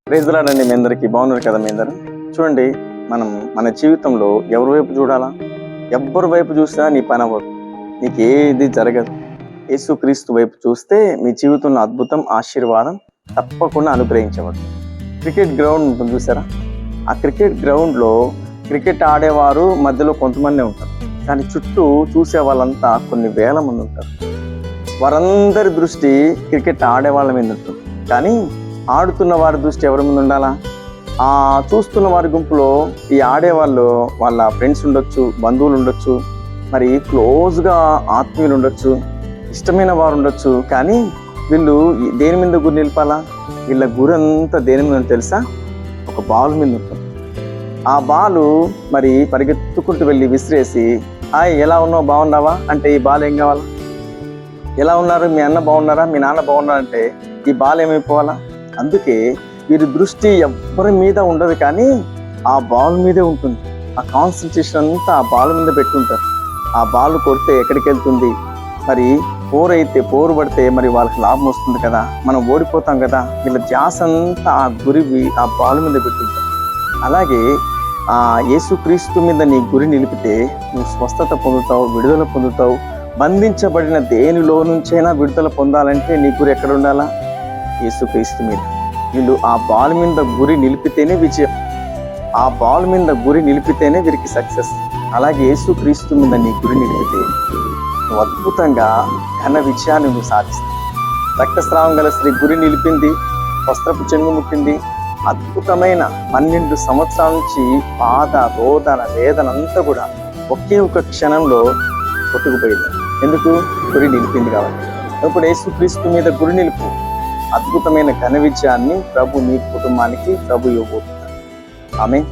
Praise the lord అండి. మీ అందరికీ బాగున్నారు కదా? మీ అందరూ చూడండి, మనం మన జీవితంలో ఎవరి వైపు చూడాలా? ఎవ్వరి వైపు చూసినా నీ పని అవ్వదు, నీకు ఏది జరగదు. యేసుక్రీస్తు వైపు చూస్తే మీ జీవితంలో అద్భుతం, ఆశీర్వాదం తప్పకుండా అనుగ్రహించబడుతుంది. క్రికెట్ గ్రౌండ్ ఉంటుంది చూసారా? ఆ క్రికెట్ గ్రౌండ్లో క్రికెట్ ఆడేవారు మధ్యలో కొంతమంది ఉంటారు, కానీ చుట్టూ చూసే వాళ్ళంతా కొన్ని వేల మంది ఉంటారు. వారందరి దృష్టి క్రికెట్ ఆడే వాళ్ళ మీద ఉంటుంది, కానీ ఆడుతున్న వారి దృష్టి ఎవరి మీద ఉండాలా? ఆ చూస్తున్న వారి గుంపులో ఈ ఆడేవాళ్ళు వాళ్ళ ఫ్రెండ్స్ ఉండొచ్చు, బంధువులు ఉండొచ్చు, మరి క్లోజ్గా ఆత్మీయులు ఉండొచ్చు, ఇష్టమైన వారు ఉండొచ్చు. కానీ వీళ్ళు దేని మీద గురి నిలిపాలా? వీళ్ళ గురి అంతా దేని మీద తెలుసా? ఒక బాల్ మీద ఉంటుంది. ఆ బాలు మరి పరిగెత్తుకుంటూ వెళ్ళి విసిరేసి, హాయ్ ఎలా ఉన్నావు, బాగున్నావా అంటే ఈ బాల్ ఏం కావాలా? ఎలా ఉన్నారు, మీ అన్న బాగున్నారా, మీ నాన్న బాగున్నారంటే ఈ బాల్ ఏమైపోవాలా? అందుకే వీరి దృష్టి ఎవరి మీద ఉండదు, కానీ ఆ బాల్ మీదే ఉంటుంది. ఆ కాన్సన్ట్రేషన్ అంతా ఆ బాల్ మీద పెట్టుంటారు. ఆ బాల్ కొడితే ఎక్కడికి వెళ్తుంది, మరి పోరు పడితే మరి వాళ్ళకి లాభం వస్తుంది కదా, మనం ఓడిపోతాం కదా. వీళ్ళ ధ్యాస అంతా ఆ గురి ఆ బాల్ మీద పెట్టుంటారు. అలాగే ఆ యేసుక్రీస్తు మీద నీ గురి నిలిపితే నువ్వు స్వస్థత పొందుతావు, విడుదల పొందుతావు. బంధించబడిన దేనిలో నుంచైనా విడుదల పొందాలంటే నీ గురి ఎక్కడ ఉండాలా? యేసుక్రీస్తు మీద. వీళ్ళు ఆ బాల్ మీద గురి నిలిపితేనే విజయం, ఆ బాల్ మీద గురి నిలిపితేనే వీరికి సక్సెస్. అలాగే యేసుక్రీస్తు మీద నీ గురి నిలిపితే నువ్వు అద్భుతంగా ఘన విజయాన్ని నువ్వు సాధిస్తావు. రక్తస్రావం గల స్త్రీ గురి నిలిపింది, వస్త్రపు చెంగు ముట్టింది. అద్భుతమైన 12 సంవత్సరాల నుంచి బాధ, రోదన, వేదన అంతా కూడా ఒకే ఒక క్షణంలో కొట్టుకుపోయింది. ఎందుకు? గురి నిలిపింది కాబట్టి. ఇప్పుడు యేసుక్రీస్తు మీద గురి నిలుపు, అద్భుతమైన ఘన విజయాన్ని ప్రభు నీ కుటుంబానికి ప్రభు ఇవ్వబోతున్నారు. ఆమేన్.